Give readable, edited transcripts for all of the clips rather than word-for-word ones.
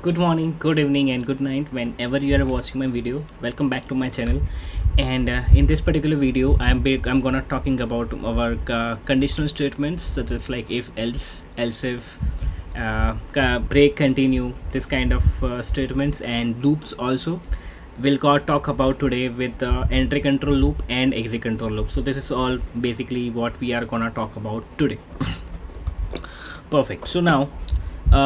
Good morning, good evening, and good night whenever you are watching my video. Welcome back to my channel. And in this particular video, I'm gonna talking about our conditional statements such as like if, else if, break, continue, this kind of statements and loops also. We'll talk about today with entry control loop and exit control loop. So this is all basically what we are gonna talk about today. Perfect. So now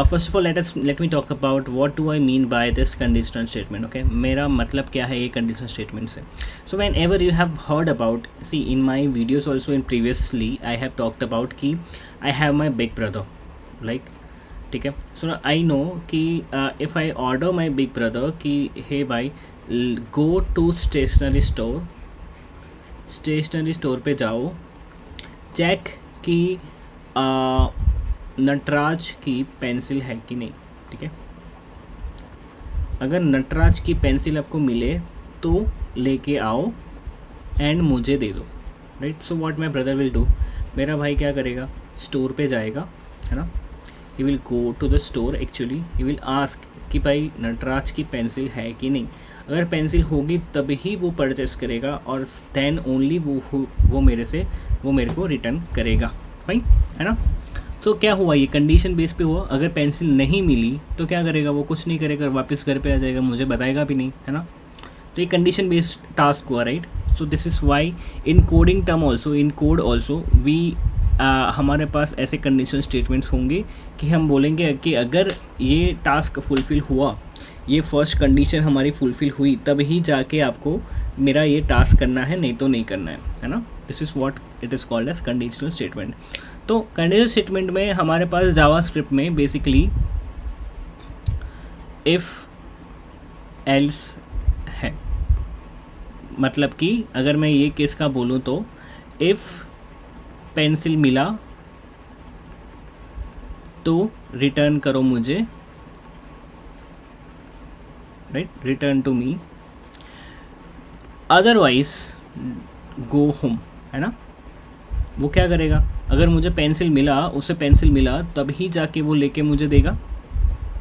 first of all let me talk about what do I mean by this conditional statement. Okay, मेरा मतलब क्या है ये conditional statement से. So whenever you have heard about, see in my videos also in previously I have talked about कि I have my big brother, like ठीक है. So I know कि if I order my big brother कि hey भाई go to stationery store पे जाओ, check कि नटराज की पेंसिल है कि नहीं. ठीक है, अगर नटराज की पेंसिल आपको मिले तो लेके आओ एंड मुझे दे दो. Right. So what my brother will do, मेरा भाई क्या करेगा, स्टोर पे जाएगा, है ना. He will go to the store, actually he will ask कि भाई नटराज की पेंसिल है कि नहीं. अगर पेंसिल होगी तब ही वो परचेस करेगा और देन ओनली वो मेरे को रिटर्न करेगा. फाइन, है ना. तो क्या हुआ, ये कंडीशन बेस पे हुआ. अगर पेंसिल नहीं मिली तो क्या करेगा, वो कुछ नहीं करेगा, वापस घर पे आ जाएगा, मुझे बताएगा भी नहीं, है ना. तो ये कंडीशन बेस्ड टास्क हुआ. Right. So this is why in coding term also, in code also we हमारे पास ऐसे कंडीशन स्टेटमेंट्स होंगे कि हम बोलेंगे कि अगर ये टास्क फुलफ़िल हुआ, ये फर्स्ट कंडीशन हमारी फुलफ़िल हुई, तब ही जाके आपको मेरा ये टास्क करना है, नहीं तो नहीं करना है ना. This is what it is called as conditional statement. तो कंडीशनल स्टेटमेंट में हमारे पास जावास्क्रिप्ट में बेसिकली इफ़ एल्स है. मतलब कि अगर मैं ये केस का बोलूँ तो इफ़ पेंसिल मिला तो रिटर्न करो मुझे, right, return to me, otherwise go home, है ना. वो क्या करेगा, अगर मुझे पेंसिल मिला, उसे पेंसिल मिला तब ही जाके वो लेके मुझे देगा,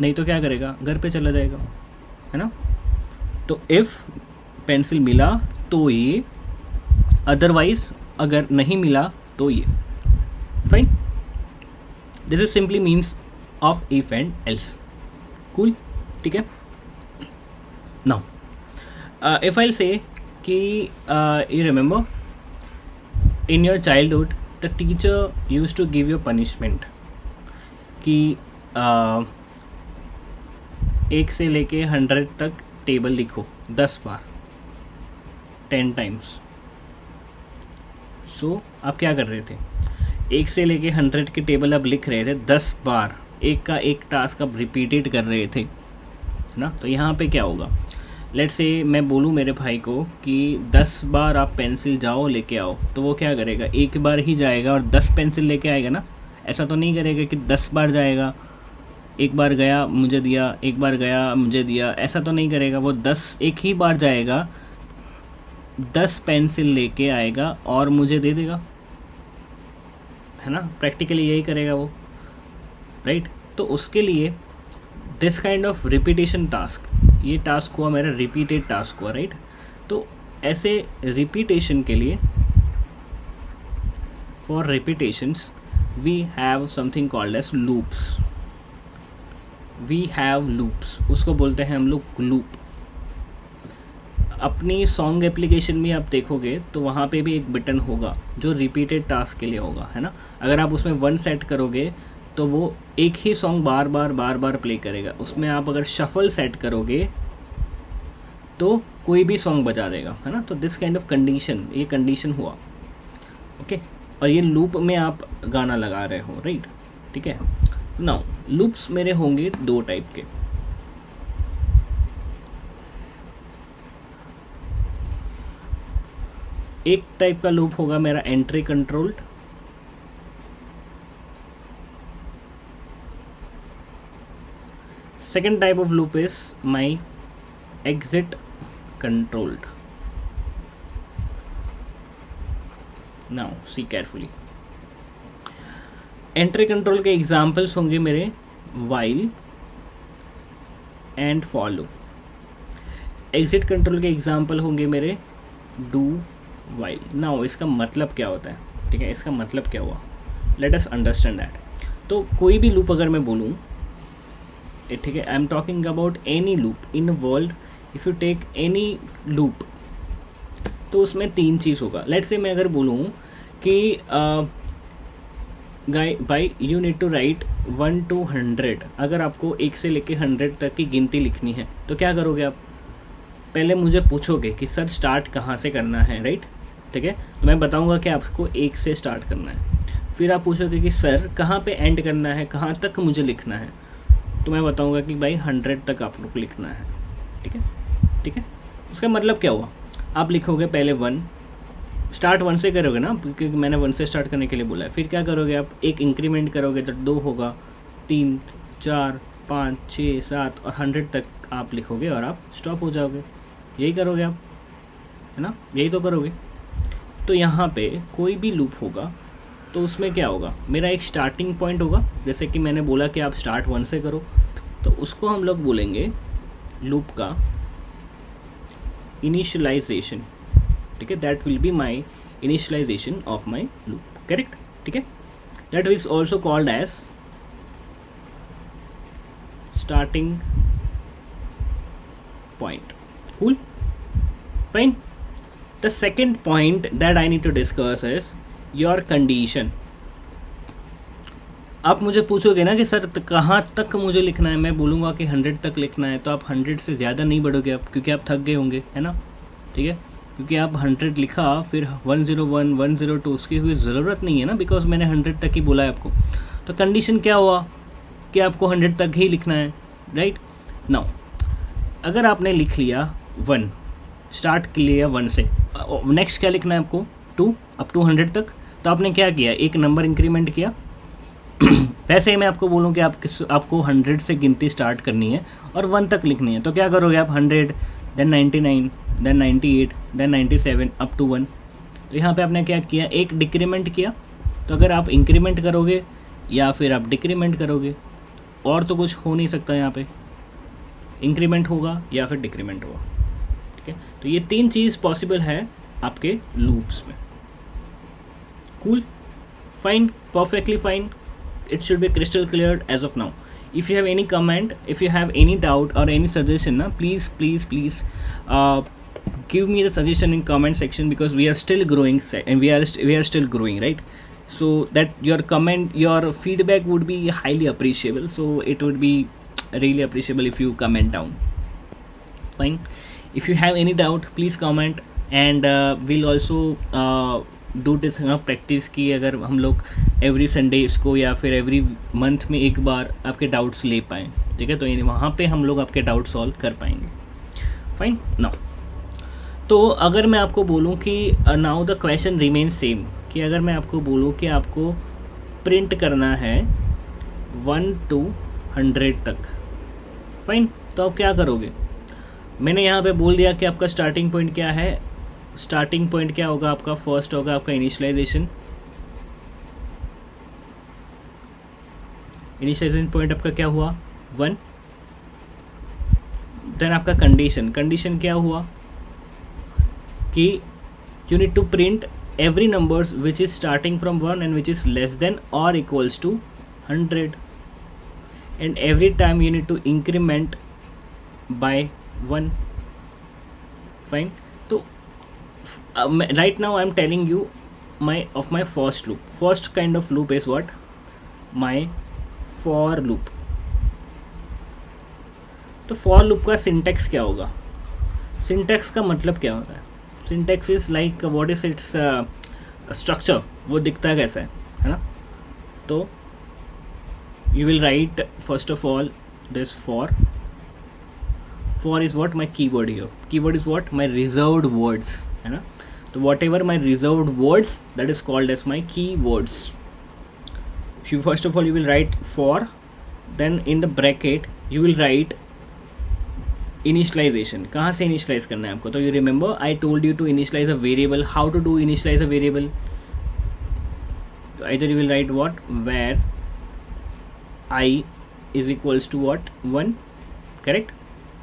नहीं तो क्या करेगा, घर पे चला जाएगा, है ना. तो इफ़ पेंसिल मिला तो ये, अदरवाइज अगर नहीं मिला तो ये. Fine. This is simply means of if and else. Cool. ठीक है. नाउ इफ आई से कि you remember in your childhood the teacher used to give you punishment कि 1 से लेके 100 तक टेबल लिखो 10 बार, 10 टाइम्स. सो आप क्या कर रहे थे, 1 से लेके 100 की टेबल आप लिख रहे थे 10 बार, एक का एक टास्क आप रिपीटेड कर रहे थे, है ना. तो यहाँ पे क्या होगा, लेट्स से मैं बोलूँ मेरे भाई को कि 10 बार आप पेंसिल जाओ लेके आओ, तो वो क्या करेगा, एक बार ही जाएगा और 10 पेंसिल लेके आएगा ना. ऐसा तो नहीं करेगा कि 10 बार जाएगा, एक बार गया मुझे दिया, एक बार गया मुझे दिया, ऐसा तो नहीं करेगा. वो 10 एक ही बार जाएगा, 10 पेंसिल लेके आएगा और मुझे दे देगा, है ना. प्रैक्टिकली यही करेगा वो, राइट. तो उसके लिए this kind of repetition task, ये टास्क हुआ मेरा रिपीटेड टास्क हुआ, राइट. तो ऐसे रिपीटेशन के लिए, for repetitions we have something called as loops. We have loops, उसको बोलते हैं हम लोग लूप. अपनी सॉन्ग एप्लीकेशन में आप देखोगे तो वहाँ पे भी एक बटन होगा जो रिपीटेड टास्क के लिए होगा, है ना. अगर आप उसमें 1 सेट करोगे तो वो एक ही सॉन्ग बार बार प्ले करेगा. उसमें आप अगर शफल सेट करोगे तो कोई भी सॉन्ग बजा देगा, है ना. तो दिस काइंड ऑफ कंडीशन, ये कंडीशन हुआ, ओके. और ये लूप में आप गाना लगा रहे हो, राइट. ठीक है. नाउ लूप्स मेरे होंगे 2 टाइप के. एक टाइप का लूप होगा मेरा entry controlled, second type of loop is my exit controlled. Now see carefully. Entry control के एग्जाम्पल्स होंगे मेरे while, and for loop. Exit control के एग्जाम्पल होंगे मेरे डू वाइल। नाउ इसका मतलब क्या होता है, ठीक है, इसका मतलब क्या हुआ, लेट अस अंडरस्टैंड दैट। तो कोई भी लूप अगर मैं बोलूँ, ठीक है, I am talking about any loop in world, if you take any loop, तो उसमें 3 चीज़ होगा। लेट से मैं अगर बोलूँ कि by you need to write 1 to 100, अगर आपको 1 से लेके 100 तक की गिनती लिखनी है तो क्या करोगे आप, पहले मुझे पूछोगे कि सर स्टार्ट कहाँ से करना है, राइट, ठीक है, तो मैं बताऊँगा कि आपको 1 से स्टार्ट करना है। फिर आप पूछोगे कि सर कहाँ पे एंड करना है, कहाँ तक मुझे लिखना है, तो मैं बताऊँगा कि भाई 100 तक आप लोग लिखना है, ठीक है, ठीक है। उसका मतलब क्या हुआ, आप लिखोगे पहले 1, स्टार्ट 1 से करोगे ना, क्योंकि मैंने 1 से स्टार्ट करने के लिए बोला है। फिर क्या करोगे आप, एक इंक्रीमेंट करोगे तो 2 होगा, 3, 4, 5, 6, 7 और 100 तक आप लिखोगे और आप स्टॉप हो जाओगे। यही करोगे आप, है ना, यही तो करोगे। तो यहाँ पे कोई भी लूप होगा तो उसमें क्या होगा, मेरा एक स्टार्टिंग पॉइंट होगा, जैसे कि मैंने बोला कि आप स्टार्ट 1 से करो, तो उसको हम लोग बोलेंगे लूप का इनिशियलाइजेशन, ठीक है, that will be my initialization of my loop, correct, ठीक है। That is also called as starting point. Cool, fine. The second point that I need to discuss is your condition. आप मुझे पूछोगे ना कि सर कहाँ तक मुझे लिखना है, मैं बोलूँगा कि 100 तक लिखना है, तो आप 100 से ज़्यादा नहीं बढ़ोगे आप, क्योंकि आप थक गए होंगे, है ना, ठीक है, क्योंकि आप 100 लिखा, फिर 101, 102 उसकी कोई ज़रूरत नहीं है ना, बिकॉज मैंने 100 तक ही बोला है आपको। तो कंडीशन क्या हुआ कि आपको 100 तक ही लिखना है, राइट। नाउ अगर आपने लिख लिया 1, स्टार्ट लिया 1 से, नेक्स्ट क्या लिखना है आपको, 2 अप टू 100 तक, तो आपने क्या किया, एक नंबर इंक्रीमेंट किया। वैसे ही मैं आपको बोलूँ कि आपको 100 से गिनती स्टार्ट करनी है और 1 तक लिखनी है, तो क्या करोगे आप, 100, then 99, then 98, then 97 up to 1। तो यहाँ पे आपने क्या किया, एक डिक्रीमेंट किया। तो अगर आप इंक्रीमेंट करोगे या फिर आप डिक्रीमेंट करोगे, और तो कुछ हो नहीं सकता, यहाँ पे इंक्रीमेंट होगा या फिर डिक्रीमेंट होगा, ठीक है। तो ये 3 चीज़ पॉसिबल है आपके लूप्स में। Cool, fine, perfectly fine, it should be crystal clear as of now. If you have any comment, if you have any doubt or any suggestion, please give me the suggestion in comment section, because we are still growing and we are still growing, right? So that your comment, your feedback would be highly appreciable, so it would be really appreciable if you comment down. Fine. If you have any doubt, please comment, and we'll also do this practice की, अगर हम लोग every Sunday इसको या फिर every month में एक बार आपके डाउट्स ले पाएँ, ठीक है, तो वहाँ पे हम लोग आपके डाउट सॉल्व कर पाएंगे। फाइन। नाउ तो अगर मैं आपको बोलूँ कि now the question remain same, कि अगर मैं आपको बोलूँ कि आपको प्रिंट करना है 1 to 100 तक, फाइन, तो आप क्या करोगे, मैंने यहाँ पे बोल दिया कि आपका स्टार्टिंग पॉइंट क्या है। स्टार्टिंग पॉइंट क्या होगा आपका, फर्स्ट होगा आपका इनिशियलाइजेशन। इनिशियलाइजेशन पॉइंट आपका क्या हुआ, 1। देन आपका कंडीशन, कंडीशन क्या हुआ कि you need to print every numbers which is starting from 1 and which is less than और equals to 100, and every time you need to increment by 1। Fine. तो right now I'm telling you my first loop. First kind of loop is what, my for loop. तो for loop का syntax क्या होगा, syntax का मतलब क्या होता है, syntax is like what is its structure, वो दिखता है कैसा है ना। तो you will write first of all this for is what, my keyword here, keyword is what, my reserved words, है ना। तो whatever my reserved words, that is called as my keywords. You first of all you will write for, then in the bracket you will write initialization. कहाँ से initialize करना है आपको, तो you remember I told you to initialize a variable. How to do initialize a variable? Either you will write what, where I is equals to what, 1, correct,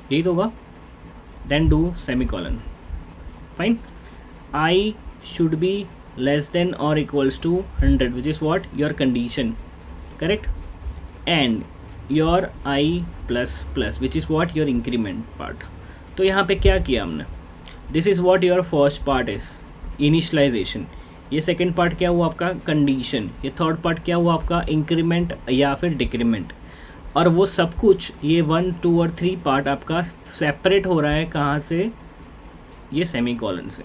यही तो होगा. Then do semicolon. Fine. I should be less than or equals to 100, which is what your condition, correct, and your I plus plus, which is what your increment part. तो यहाँ पे क्या किया हमने, this is what your first part is initialization, ये second part क्या हुआ आपका कंडीशन, ये थर्ड पार्ट क्या हुआ आपका इंक्रीमेंट या फिर डिक्रीमेंट. और वो सब कुछ ये 1 2 और 3 पार्ट आपका सेपरेट हो रहा है कहाँ से, ये सेमी कॉलन से.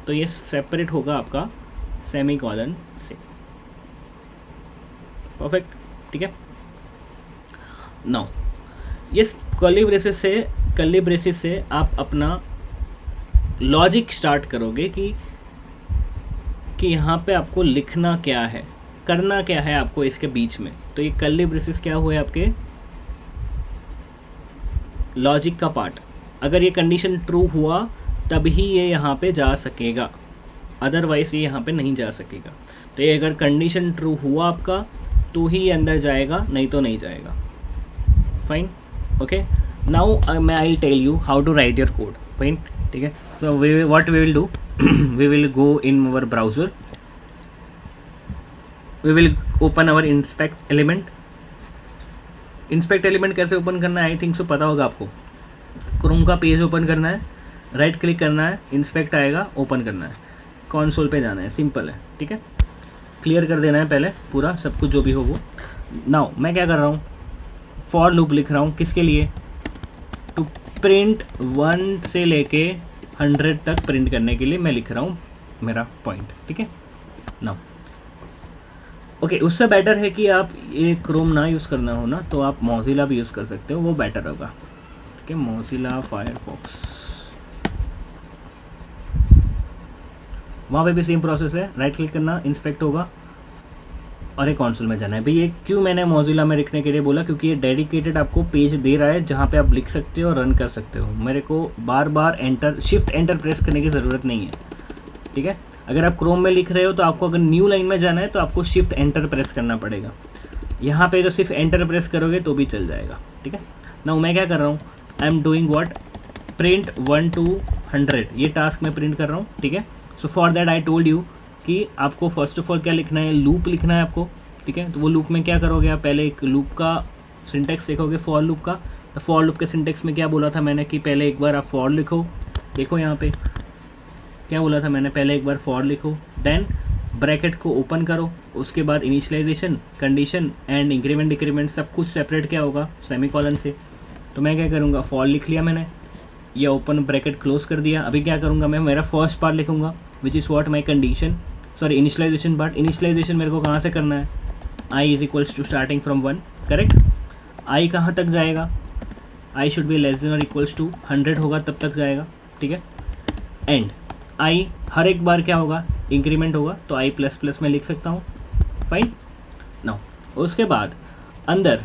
तो ये सेपरेट होगा आपका सेमी कॉलन से. परफेक्ट. ठीक है. नाउ ये कर्ली ब्रेसेस से आप अपना लॉजिक स्टार्ट करोगे कि यहाँ पे आपको लिखना क्या है, करना क्या है आपको इसके बीच में. तो ये कर्ली ब्रेसेस क्या हुए आपके लॉजिक का पार्ट. अगर ये कंडीशन ट्रू हुआ तभी ये यहाँ पे जा सकेगा, अदरवाइज ये यहाँ पे नहीं जा सकेगा. तो ये अगर कंडीशन ट्रू हुआ आपका तो ही ये अंदर जाएगा, नहीं तो नहीं जाएगा. फाइन. ओके. नाउ मैं I tell you how to write your code. Fine. ठीक है. So what we will do, we will go in our browser, we will open our inspect element. Inspect element कैसे open करना है I think so पता होगा आपको. Chrome का page open करना है, राइट क्लिक करना है, इंस्पेक्ट आएगा, ओपन करना है, कंसोल पे जाना है. सिंपल है. ठीक है. क्लियर कर देना है पहले पूरा सब कुछ जो भी हो वो. नाउ मैं क्या कर रहा हूँ, फॉर लूप लिख रहा हूँ. किसके लिए, टू प्रिंट 1 से लेके 100 तक प्रिंट करने के लिए मैं लिख रहा हूँ मेरा पॉइंट. ठीक है. Now okay. उससे बेटर है कि आप ये क्रोम ना यूज़ करना हो ना तो आप मोज़िला भी यूज़ कर सकते हो, वो बेटर होगा. ठीक है. मोज़िला फायरफॉक्स, वहाँ पे भी सेम प्रोसेस है. राइट क्लिक करना, इंस्पेक्ट होगा और एक कंसोल में जाना है. भाई ये क्यों मैंने मोज़िला में लिखने के लिए बोला, क्योंकि ये डेडिकेटेड आपको पेज दे रहा है जहाँ पे आप लिख सकते हो और रन कर सकते हो. मेरे को बार बार शिफ्ट एंटर प्रेस करने की ज़रूरत नहीं है. ठीक है. अगर आप क्रोम में लिख रहे हो तो आपको अगर न्यू लाइन में जाना है तो आपको शिफ्ट एंटर प्रेस करना पड़ेगा. यहाँ पे जो सिर्फ एंटर प्रेस करोगे तो भी चल जाएगा. ठीक है. नाउ मैं क्या कर रहा हूँ, आई am doing what, print 1 to 100, ये टास्क मैं प्रिंट कर रहा हूँ. ठीक है. So for that I told you कि आपको फर्स्ट ऑफ ऑल क्या लिखना है, लूप लिखना है आपको. ठीक है. तो वो लूप में क्या करोगे आप, पहले एक लूप का सिंटेक्स देखोगे फॉर लूप का. तो फॉर लूप के सिंटेक्स में क्या बोला था मैंने कि पहले एक बार आप फॉर लिखो. देखो यहाँ पे क्या बोला था मैंने, पहले एक बार फॉर लिखो, देन ब्रैकेट को ओपन करो, उसके बाद initialization, condition and increment decrement सब कुछ सेपरेट क्या होगा सेमी कॉलन से. तो मैं क्या करूँगा, फॉर लिख लिया मैंने, ये ओपन ब्रैकेट क्लोज कर दिया. अभी क्या करूँगा मैं, मेरा फर्स्ट पार्ट लिखूँगा which is what my condition, sorry initialization part. Initialization मेरे को कहाँ से करना है, I is equals to starting from 1. Correct. I कहाँ तक जाएगा, I should be less than और इक्वल्स टू 100 होगा तब तक जाएगा. ठीक है. एंड आई हर एक बार क्या होगा, इंक्रीमेंट होगा, तो आई प्लस प्लस में लिख सकता हूँ. फाइन. नाउ उसके बाद अंदर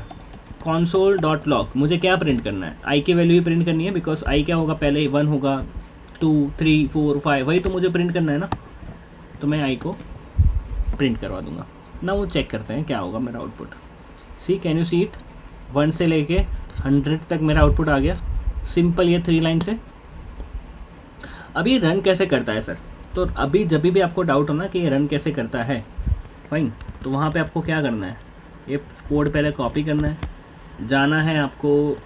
console.log मुझे क्या प्रिंट करना है, आई की वैल्यू ही प्रिंट करनी है, बिकॉज आई क्या होगा पहले 1 होगा, 2 3 4 5 वही तो मुझे प्रिंट करना है ना. तो मैं आई को प्रिंट करवा दूंगा ना. वो चेक करते हैं क्या होगा मेरा output. See can you see it, 1 से लेके 100 तक मेरा आउटपुट आ गया. सिंपल, ये 3 लाइन से. अभी रन कैसे करता है सर, तो अभी जब भी आपको डाउट हो ना कि ये रन कैसे करता है, फाइन, तो वहाँ पे आपको क्या करना है, ये कोड पहले कॉपी करना है, जाना है आपको.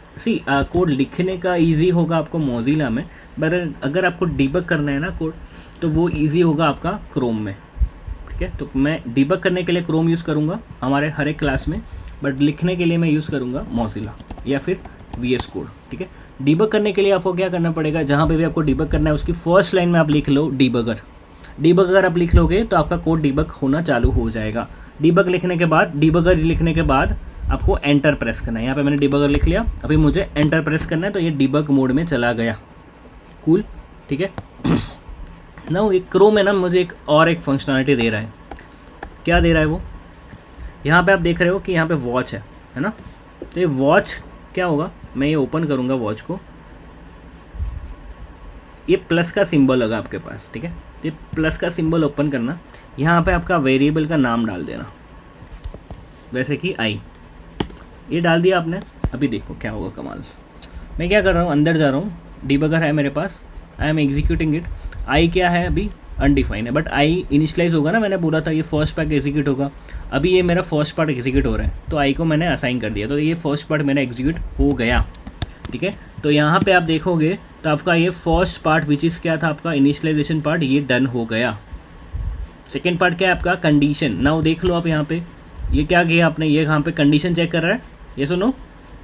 कोड लिखने का इजी होगा आपको मोज़िला में, बट अगर आपको डिबग करना है ना कोड तो वो इजी होगा आपका क्रोम में. ठीक है. तो मैं डिबग करने के लिए क्रोम यूज़ करूँगा हमारे हर एक क्लास में, बट लिखने के लिए मैं यूज़ करूँगा मोज़िला या फिर VS कोड. ठीक है. डिबग करने के लिए आपको क्या करना पड़ेगा, जहाँ पे भी आपको डिबग करना है उसकी फर्स्ट लाइन में आप लिख लो डिबगर. डिबगर आप लिख लोगे तो आपका कोड डिबग होना चालू हो जाएगा. डिबग लिखने के बाद, डिबगर लिखने के बाद आपको एंटर प्रेस करना है. यहाँ पे मैंने डिबगर लिख लिया, अभी मुझे एंटर प्रेस करना है तो ये डिबग मोड में चला गया. कूल. ठीक है. ना एक क्रोम है ना, मुझे एक और एक फंक्शनलिटी दे रहा है. क्या दे रहा है वो, यहाँ पे आप देख रहे हो कि यहाँ पे वॉच है ना. तो ये वॉच क्या होगा, मैं ये ओपन करूँगा वॉच को, ये प्लस का सिंबल होगा आपके पास. ठीक है. ये प्लस का सिंबल ओपन करना, यहाँ पे आपका वेरिएबल का नाम डाल देना, वैसे कि आई, ये डाल दिया आपने. अभी देखो क्या होगा कमाल. मैं क्या कर रहा हूँ, अंदर जा रहा हूँ, डिबगर है मेरे पास, आई एम एग्जीक्यूटिंग इट। आई क्या है अभी, अनडिफाइन है, बट आई इनिशलाइज होगा ना, मैंने बोला था ये फर्स्ट पार्ट एग्जीक्यूट होगा। अभी ये मेरा फर्स्ट पार्ट एग्जीक्यूट हो रहा है, तो आई को मैंने असाइन कर दिया, तो ये फर्स्ट पार्ट मेरा एग्जीक्यूट हो गया, ठीक है। तो यहाँ पे आप देखोगे तो आपका ये फर्स्ट पार्ट विच इज़ क्या था आपका इनिशियलाइजेशन पार्ट, ये डन हो गया। सेकेंड पार्ट क्या है आपका, कंडीशन। नाउ देख लो आप यहाँ पे ये क्या किया आपने, ये यहाँ पे कंडीशन चेक कर रहा है, ये सुनो।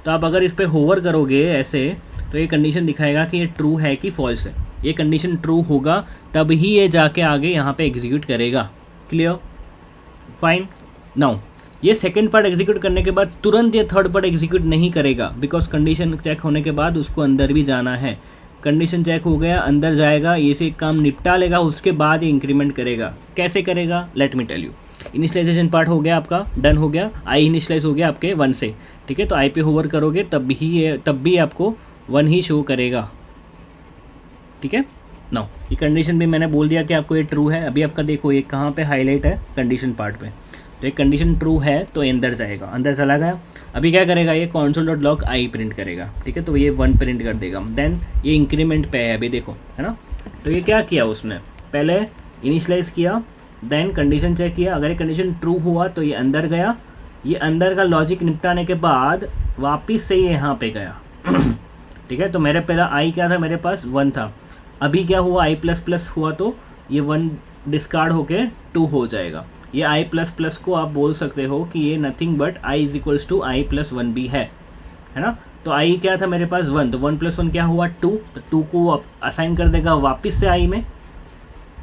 तो आप अगर इस पर होवर करोगे ऐसे, तो ये कंडीशन दिखाएगा कि ये ट्रू है कि फॉल्स है। ये कंडीशन ट्रू होगा तब ही ये जाके आगे यहाँ पे एग्जीक्यूट करेगा। Clear, fine. नाउ ये सेकंड पार्ट एग्जीक्यूट करने के बाद तुरंत ये थर्ड पार्ट एग्जीक्यूट नहीं करेगा, बिकॉज कंडीशन चेक होने के बाद उसको अंदर भी जाना है। कंडीशन चेक हो गया, अंदर जाएगा, ये से काम निपटा लेगा, उसके बाद ये इंक्रीमेंट करेगा। कैसे करेगा, let me tell you. Initialization part हो गया आपका, डन हो गया, आई इनिशियलाइज हो गया आपके 1 से, ठीक है। तो आई पे होवर करोगे तब भी आपको 1 ही शो करेगा, ठीक है। नाउ ये कंडीशन भी मैंने बोल दिया कि आपको ये ट्रू है। अभी आपका देखो ये कहाँ पे हाईलाइट है, कंडीशन पार्ट पे। तो एक कंडीशन ट्रू है तो अंदर जाएगा, अंदर चला गया। अभी क्या करेगा, ये console.log आई प्रिंट करेगा, ठीक है। तो ये 1 प्रिंट कर देगा, देन ये इंक्रीमेंट पे है अभी देखो, है ना। तो ये क्या किया उसने, पहले इनिशियलाइज किया, देन कंडीशन चेक किया, अगर ये कंडीशन ट्रू हुआ तो ये अंदर गया, ये अंदर का लॉजिक निपटाने के बाद वापिस से ये यहाँ पे गया ठीक है। तो मेरे पहला आई क्या था, मेरे पास 1 था। अभी क्या हुआ, आई प्लस प्लस हुआ तो ये 1 डिस्कार्ड होके 2 हो जाएगा। ये आई प्लस प्लस को आप बोल सकते हो कि ये nothing but i is equals to i plus 1 भी है ना। तो आई क्या था मेरे पास 1, तो 1 + 1 क्या हुआ 2, तो 2 को असाइन कर देगा वापस से आई में,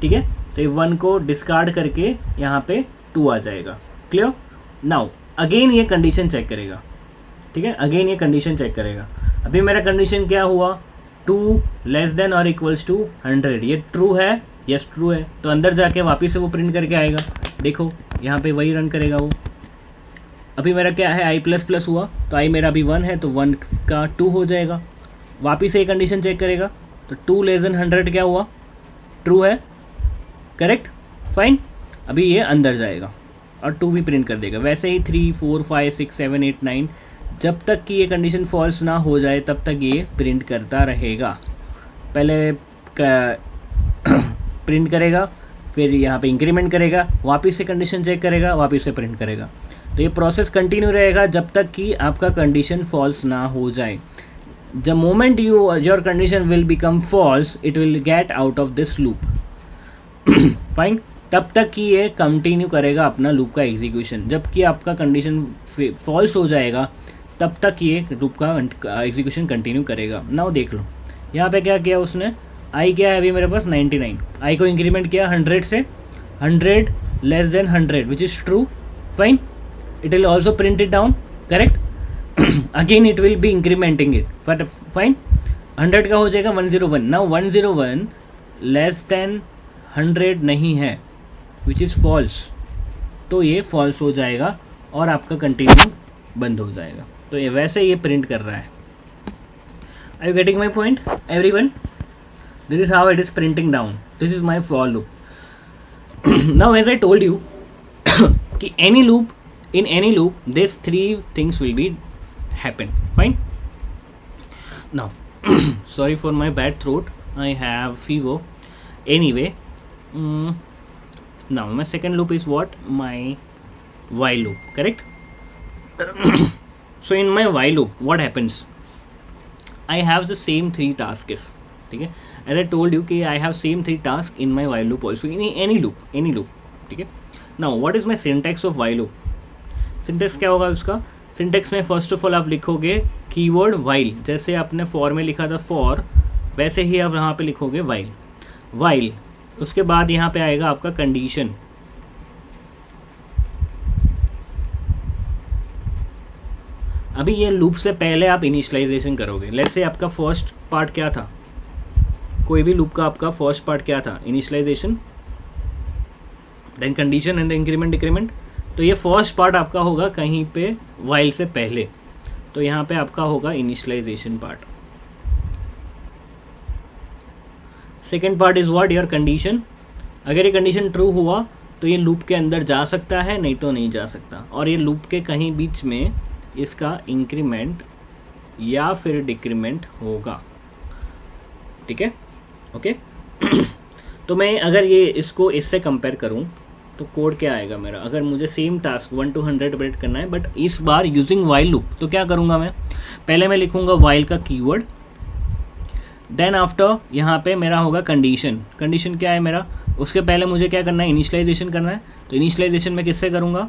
ठीक है। तो ये 1 को डिस्कार्ड करके यहाँ पे 2 आ जाएगा। क्लियर। नाउ अगेन ये कंडीशन चेक करेगा, ठीक है। अगेन ये कंडीशन चेक करेगा। अभी मेरा कंडीशन क्या हुआ, 2 < > 100, ये ट्रू है, यस ट्रू है। तो अंदर जाके वापस से वो प्रिंट करके आएगा, देखो यहाँ पे वही रन करेगा वो। अभी मेरा क्या है, आई प्लस प्लस हुआ, तो आई मेरा अभी 1 है, तो 1 का 2 हो जाएगा। वापस से ये कंडीशन चेक करेगा, तो 2 < 100 क्या हुआ, ट्रू है, करेक्ट, फाइन। अभी ये अंदर जाएगा और 2 भी प्रिंट कर देगा। वैसे ही 3 4 5 6 7 8 9, जब तक कि ये कंडीशन फॉल्स ना हो जाए तब तक ये प्रिंट करता रहेगा। पहले प्रिंट करेगा, फिर यहाँ पे इंक्रीमेंट करेगा, वापस से कंडीशन चेक करेगा, वापस से प्रिंट करेगा। तो ये प्रोसेस कंटिन्यू रहेगा जब तक कि आपका कंडीशन फॉल्स ना हो जाए। The moment your condition will become false, it will get out of this loop, fine. तब तक कि ये कंटिन्यू करेगा अपना लूप का एग्जीक्यूशन। जबकि आपका कंडीशन फॉल्स हो जाएगा तब तक ये लूप का एग्जीक्यूशन कंटिन्यू करेगा। नाउ देख लो यहाँ पे क्या किया उसने, आई क्या है अभी मेरे पास 99, आई को इंक्रीमेंट किया 100 से, 100 < 100 which is true, fine. It will also print it down, correct. Again it will be incrementing it, but fine. 100 का हो जाएगा 101। नाउ 101 < 100 नहीं है, विच इज़ फॉल्स, तो ये फॉल्स हो जाएगा और आपका कंटिन्यू बंद हो जाएगा। तो ये वैसे ये प्रिंट कर रहा है। Are you getting my point everyone? This is how it is printing down. This is my for loop. Now as I told you कि any loop, in any loop these 3 things will be happen, fine. Now sorry for my bad throat, I have fever. Anyway, now my second loop is what, my while loop, correct. So in my while loop what happens, I have the same 3 tasks, ठीक है। As I told you कि I have same 3 task in my while loop also, in any loop, ठीक है। Now what is my syntax of while loop? Syntax क्या होगा उसका, syntax में first of all आप लिखोगे कीवर्ड वाइल, जैसे आपने फॉर में लिखा था फॉर, वैसे ही आप यहाँ पे लिखोगे वाइल। उसके बाद यहाँ पे आएगा आपका कंडीशन, अभी ये लूप से पहले आप इनिशियलाइजेशन करोगे। लेट्स से आपका फर्स्ट पार्ट क्या था, कोई भी लूप का आपका फर्स्ट पार्ट क्या था, initialization, then condition and increment decrement. तो ये फर्स्ट पार्ट आपका होगा कहीं पे वाइल से पहले, तो यहाँ पे आपका होगा initialization part. Second part is what, your condition. अगर ये कंडीशन ट्रू हुआ तो ये लूप के अंदर जा सकता है, नहीं तो नहीं जा सकता। और ये लूप के कहीं बीच में इसका इंक्रीमेंट या फिर डिक्रीमेंट होगा, ठीक है, ओके। तो मैं अगर ये इसको इससे कंपेयर करूं तो कोड क्या आएगा मेरा, अगर मुझे सेम टास्क 1 to 100 अपडेट करना है बट इस बार यूजिंग वाइल लूप, तो क्या करूंगा मैं, पहले मैं लिखूंगा वाइल का कीवर्ड, देन आफ्टर यहाँ पे मेरा होगा कंडीशन। कंडीशन क्या है मेरा, उसके पहले मुझे क्या करना है, इनिशियलाइजेशन करना है। तो इनिशियलाइजेशन मैं किससे करूँगा,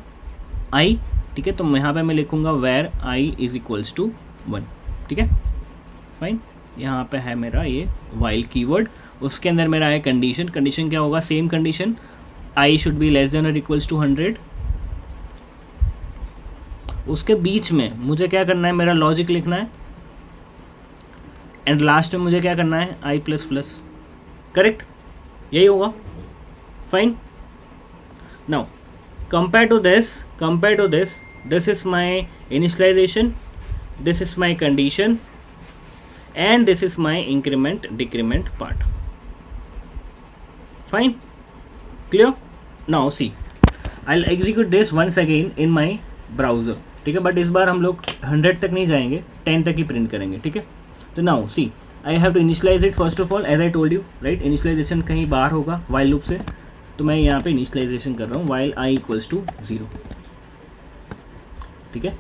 आई, ठीक है। तो यहाँ पे मैं लिखूँगा where i is equals to 1, ठीक है, फाइन। यहाँ पे है मेरा ये वाइल कीवर्ड, उसके अंदर मेरा है कंडीशन। कंडीशन क्या होगा, same condition, I should be less than और इक्वल्स टू 100। उसके बीच में मुझे क्या करना है, मेरा लॉजिक लिखना है, एंड लास्ट में मुझे क्या करना है, आई प्लस प्लस, करेक्ट, यही होगा, fine. Now compare to this, this is my initialization, this is my condition, and this is my increment decrement part, fine, clear। now see, I'll execute this once again in my browser, ठीक है, but इस बार हम लोग 100 तक नहीं जाएंगे, 10 तक ही print करेंगे, ठीक है। तो now see, I have to initialize it first of all, as I told you, right, initialization कहीं बाहर होगा while loop से, तो मैं यहाँ पे initialization कर रहा हूँ while I equals to 0, ठीक है,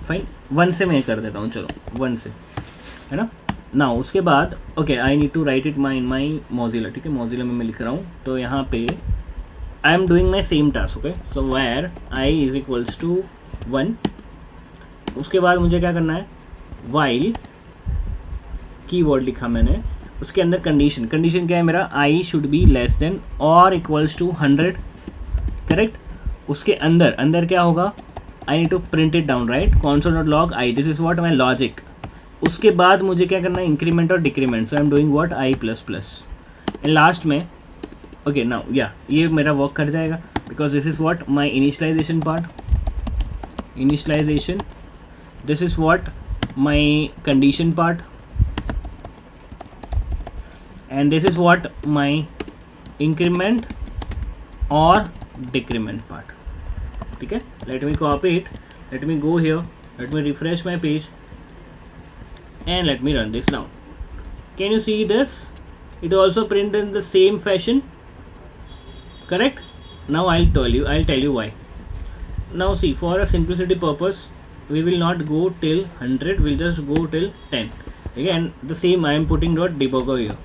फाइन। 1 से मैं कर देता हूँ, चलो 1 से, है ना। ना उसके बाद okay, I need to write it my in my Mozilla, ठीक है, मोजिला में मैं लिख रहा हूँ। तो यहाँ पे I am doing my same task, okay. So where i is equals to 1, उसके बाद मुझे क्या करना है, वाइल कीवर्ड लिखा मैंने, उसके अंदर कंडीशन। कंडीशन क्या है मेरा, i should be less than और इक्वल्स टू 100, करेक्ट। उसके अंदर क्या होगा, I need to print it down, right, console dot log i, this is what my logic. उसके बाद मुझे क्या करना है, इंक्रीमेंट और decrement, so I am doing what, i plus plus, and last में ओके नाउ या ये मेरा वर्क कर जाएगा, because this is what my initialization part, initialisation, this is what my condition part, and this is what my increment और decrement part, ठीक है। Let me copy it, let me go here, let me refresh my page, and let me run this now. Can you see this? It also print in the same fashion, correct? Now I'll tell you why. Now see, for a simplicity purpose we will not go till 100, we'll just go till 10, again the same I am putting dot debugger here.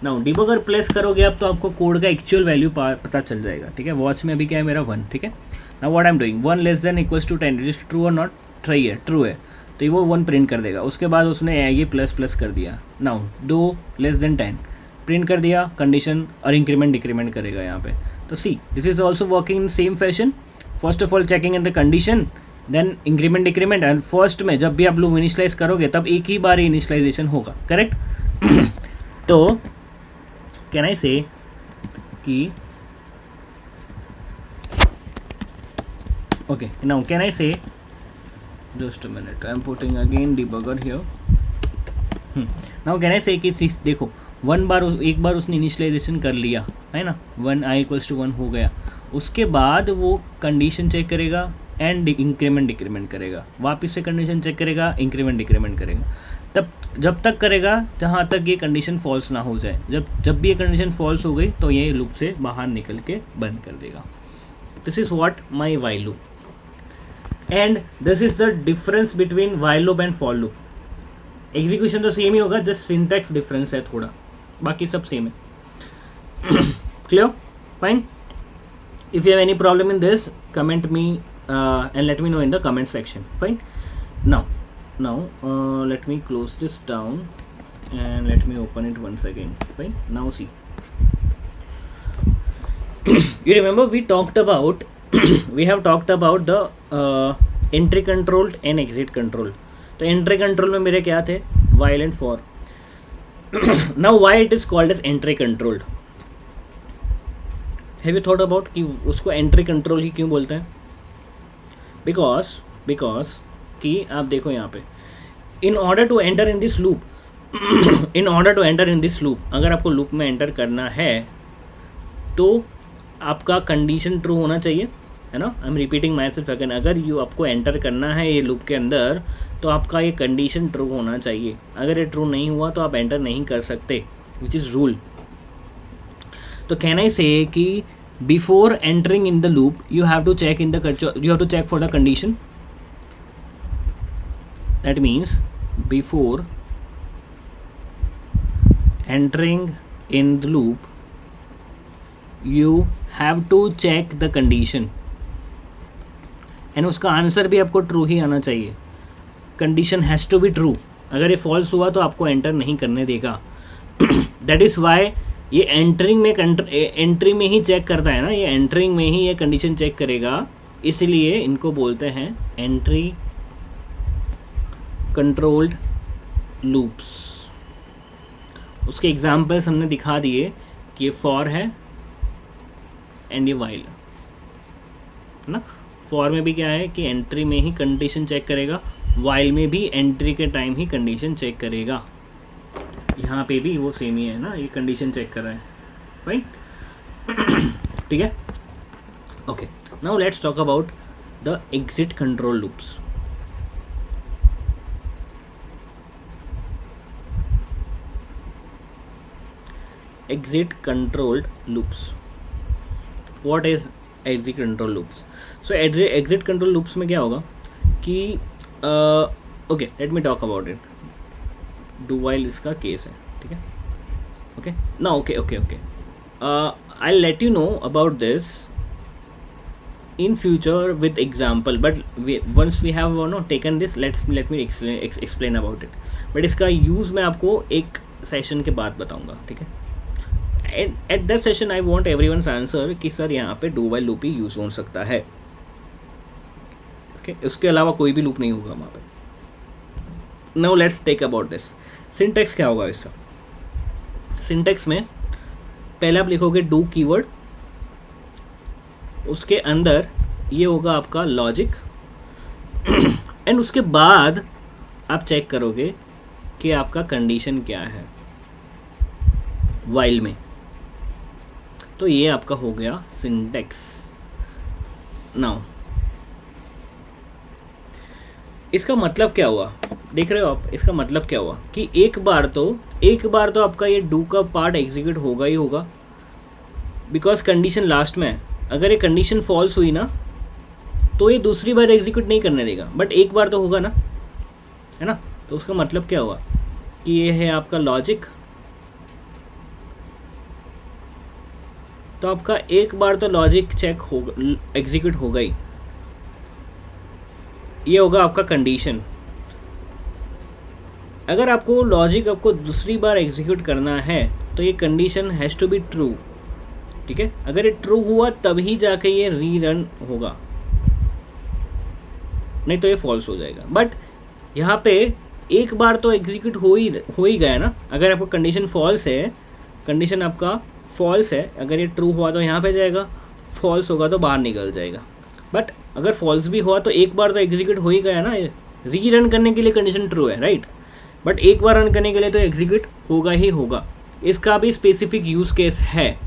Now debugger place करोगे आप तो आपको code का actual value पता चल जाएगा, ठीक है। वॉच में अभी क्या है मेरा 1, ठीक है। Now what I'm doing, 1 less than equals to 10, is true और नॉट, ट्रू है, तो ये वो 1 प्रिंट कर देगा। उसके बाद उसने ये प्लस प्लस कर दिया, नाउ 2 लेस देन 10 प्रिंट कर दिया, कंडीशन और इंक्रीमेंट डिक्रीमेंट करेगा यहाँ पे। तो see, this is also working in same fashion, first of all checking in the condition, then increment decrement, and first में जब भी आप लोग इनिशियलाइज करोगे तब एक ही बार इनिशियलाइजेशन होगा, करेक्ट। तो कैन आई से कि ओके, नाउ कैन आई से, just a minute, I am putting again debugger here. Now can I say कि देखो एक बार उसने इनिशियलाइजेशन कर लिया है ना, 1 i इक्वल्स टू 1 हो गया, उसके बाद वो कंडीशन चेक करेगा एंड इंक्रीमेंट डिक्रीमेंट करेगा, वापस से कंडीशन चेक करेगा, इंक्रीमेंट डिक्रीमेंट करेगा, तब जब तक करेगा जहाँ तक ये कंडीशन फॉल्स ना हो जाए। जब भी ये कंडीशन फॉल्स हो गई तो ये लूप से बाहर निकल के बंद कर देगा। This is what my while loop, and this is the difference between while loop and for loop. Execution तो सेम ही होगा, जस्ट सिंटैक्स डिफरेंस है थोड़ा, बाकी सब सेम है। Clear, fine. If you have any problem in this, comment me and let me know in the comment section, fine. Now let me close this down and let me open it once again, fine. Now see, you remember we have talked about the entry controlled and exit control. तो entry control में मेरे क्या थे, while and for. Now why it is called as entry controlled? Have you thought about कि उसको entry control ही क्यों बोलते हैं? Because कि आप देखो यहाँ पे, in order to enter in this loop, अगर आपको लूप में एंटर करना है तो आपका कंडीशन ट्रू होना चाहिए, है ना, I am repeating my self again, अगर यू आपको एंटर करना है ये लूप के अंदर तो आपका ये कंडीशन ट्रू होना चाहिए, अगर ये ट्रू नहीं हुआ तो आप एंटर नहीं कर सकते, विच इज़ रूल. तो कैन आई से कि before entering in the loop you have to check for the condition. That means before entering in the loop you have to check the condition and उसका answer भी आपको true ही आना चाहिए. Condition has to be true. अगर ये false हुआ तो आपको एंटर नहीं करने देगा. दैट इज़ वाई ये एंट्री में ही चेक करता है ना, ये एंटरिंग में ही ये कंडीशन चेक करेगा, इसलिए इनको बोलते हैं एंट्री कंट्रोल्ड लूप्स. उसके एग्जाम्पल्स हमने दिखा दिए कि ये फॉर है एंड ये वाइल है ना. फॉर में भी क्या है कि एंट्री में ही कंडीशन चेक करेगा, वाइल में भी एंट्री के टाइम ही कंडीशन चेक करेगा. यहाँ पे भी वो सेम ही है ना, ये कंडीशन चेक कर रहा है, राइट. ठीक है, okay. Now let's talk about the exit control loops. Exit controlled loops. What is exit control loops? So exit control loops में क्या होगा कि okay, let me talk about it. Do while इसका केस है, ठीक है. Okay, now okay. I'll let you know about this in future with example, but once we have taken this, let me explain about it. But इसका use मैं आपको एक session के बाद बताऊंगा, ठीक है. At that session I want everyone's answer कि सर यहाँ पे do while loop he use हो सकता है. ओके, उसके अलावा कोई भी लूप नहीं होगा वहाँ पे. Now let's take about this. Syntax क्या होगा इसका? सिंटेक्स में पहले आप लिखोगे डू कीवर्ड, उसके अंदर ये होगा आपका लॉजिक, एंड उसके बाद आप चेक करोगे कि आपका कंडीशन क्या है वाइल में. तो ये आपका हो गया सिंटेक्स. नाउ इसका मतलब क्या हुआ, देख रहे हो आप, इसका मतलब क्या हुआ कि एक बार तो आपका ये डू का पार्ट एग्जीक्यूट होगा ही होगा, बिकॉज कंडीशन लास्ट में है. अगर ये कंडीशन फॉल्स हुई ना तो ये दूसरी बार एग्जीक्यूट नहीं करने देगा, बट एक बार तो होगा ना, है ना. तो उसका मतलब क्या हुआ कि ये है आपका लॉजिक. तो आपका एक बार तो लॉजिक चेक होगा, एग्जीक्यूट होगा ही. ये होगा आपका कंडीशन. अगर आपको लॉजिक आपको दूसरी बार एग्जीक्यूट करना है तो ये condition has to be true, ठीक है. अगर ये ट्रू हुआ तभी जाके ये रीरन होगा, नहीं तो ये फॉल्स हो जाएगा. बट यहाँ पे एक बार तो एग्जीक्यूट हो ही गया ना. अगर आपको कंडीशन फॉल्स है, कंडीशन आपका फॉल्स है, अगर ये ट्रू हुआ तो यहाँ पे जाएगा, फॉल्स होगा तो बाहर निकल जाएगा. बट अगर फॉल्स भी हुआ तो एक बार तो एग्जीक्यूट हो ही गया ना. री रन करने के लिए कंडीशन ट्रू है, राइट. बट एक बार रन करने के लिए तो एग्जीक्यूट होगा ही होगा. इसका भी स्पेसिफिक यूज़ केस है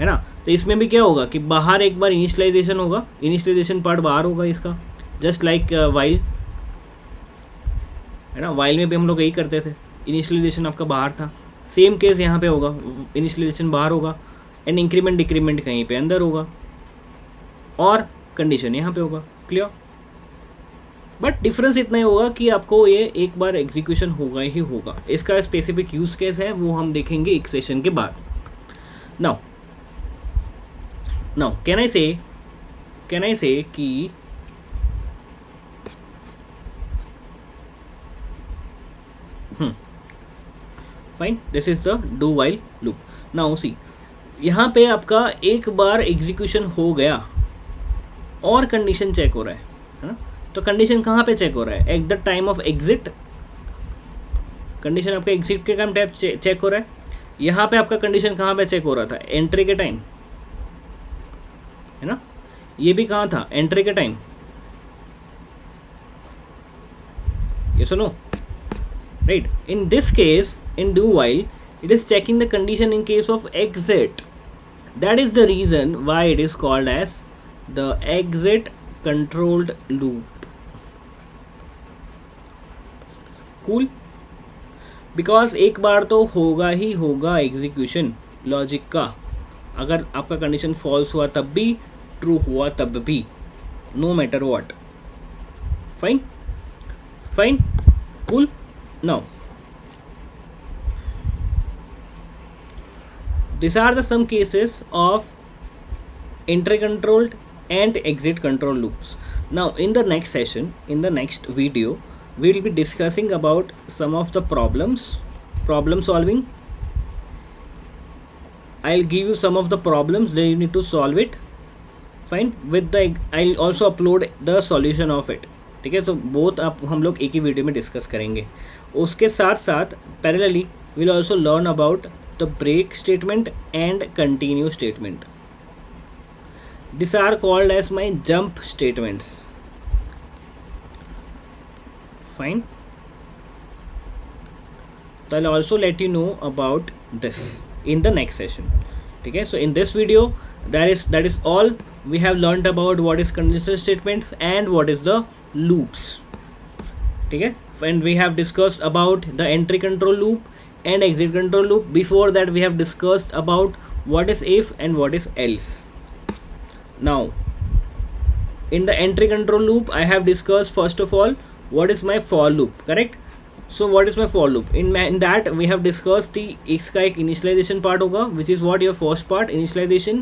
ना. तो इसमें भी क्या होगा कि बाहर एक बार इनिशियलाइजेशन होगा, इनिशियलाइजेशन पार्ट बाहर होगा इसका, जस्ट लाइक वाइल, है ना. वाइल में भी हम लोग यही करते थे, इनिशियलाइजेशन आपका बाहर था. सेम केस यहाँ पे होगा, इनिशियलाइजेशन बाहर होगा एंड इंक्रीमेंट डिक्रीमेंट कहीं पे अंदर होगा और कंडीशन यहाँ पे होगा. क्लियर. बट डिफरेंस इतना ही होगा कि आपको ये एक बार एग्जीक्यूशन होगा ही होगा. इसका स्पेसिफिक यूज केस है, वो हम देखेंगे एक सेशन के बाद. नाउ कैन आई से कि fine, this is the do while loop. Now see, यहाँ पे आपका एक बार एग्जीक्यूशन हो गया और कंडीशन चेक हो रहा है ना. तो कंडीशन कहाँ पे चेक हो रहा है? At the time of exit. Condition आपका एग्जिट के टाइम चेक हो रहा है. यहाँ पे आपका कंडीशन कहाँ पे चेक हो रहा था? एंट्री के टाइम, है ना. ये भी कहाँ था? एंट्री के टाइम. ये सुनो, right. In this case, in do while, it is checking the condition in case of exit. That is the reason why it is called as the exit controlled loop. Cool? Because एक बार तो होगा ही होगा execution logic का, अगर आपका condition false हुआ तब भी, ट्रू हुआ तब भी, no matter what. Fine fine cool. Now these are the some cases of entry controlled and exit control loops. Now in the next session, in the next video, we will be discussing about some of the problem solving. I'll give you some of the problems that you need to solve it. Fine. With the I'll also upload the solution of it. ठीक है, तो both आप हम लोग एक ही video में discuss करेंगे. उसके साथ साथ parallelly will also learn about the break statement and continue statement. This are called as my jump statements. Fine. So I'll also let you know about this in the next session. Okay, so in this video that is all we have learned about what is conditional statements and what is the loops. Okay, and we have discussed about the entry control loop and exit control loop. Before that we have discussed about what is if and what is else. Now in the entry control loop I have discussed first of all what is my for loop, correct? So what is my for loop? In that we have discussed the इसका एक initialization part होगा, which is what your first part, initialization,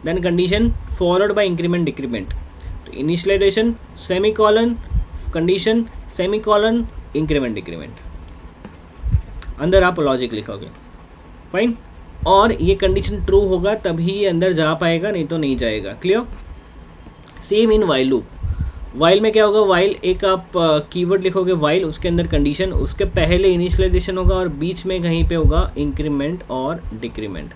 then condition followed by increment decrement. तो initialization semicolon condition semicolon increment decrement, अंदर आप logic लिखोगे. Fine. और ये condition true होगा तभी ये अंदर जा पाएगा, नहीं तो नहीं जाएगा. Clear? Same in while loop. While में क्या होगा, वाइल एक आप कीवर्ड लिखोगे वाइल, उसके अंदर कंडीशन, उसके पहले इनिशियलाइजेशन होगा और बीच में कहीं पे होगा इंक्रीमेंट और decrement.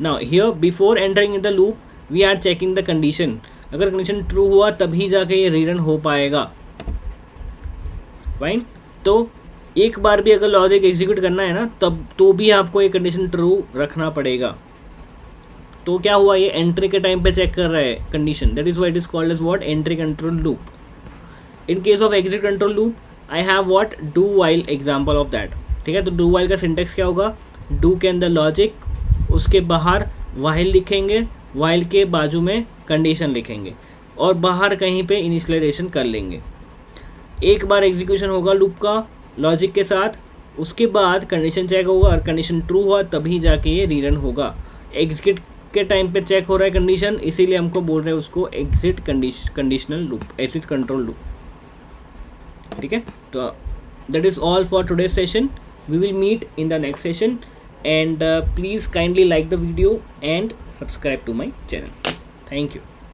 Now here before entering in the loop we are checking the condition. अगर कंडीशन ट्रू हुआ तभी जाके ये रीरन हो पाएगा. फाइन. तो एक बार भी अगर लॉजिक एग्जीक्यूट करना है ना तब तो भी आपको ये कंडीशन ट्रू रखना पड़ेगा. तो क्या हुआ, ये एंट्री के टाइम पे चेक कर रहा है condition. That is why it is called as what, entry control loop. In case of exit control loop I have what, do while example of that. ठीक है, तो डू वाइल का syntax क्या होगा, डू के अंदर लॉजिक, उसके बाहर वाइल लिखेंगे, वाइल के बाजू में कंडीशन लिखेंगे और बाहर कहीं पे इनिशियलाइजेशन कर लेंगे. एक बार एग्जीक्यूशन होगा लूप का लॉजिक के साथ, उसके बाद कंडीशन चेक होगा और कंडीशन ट्रू हुआ तभी जाके ये रीरन होगा. एग्जिट के टाइम पे चेक हो रहा है कंडीशन, इसीलिए हमको बोल रहे हैं उसको exit conditional loop, exit control loop. ठीक है, तो that is all for today's session. We will meet in the next session and please kindly like the video and subscribe to my channel. Thank you.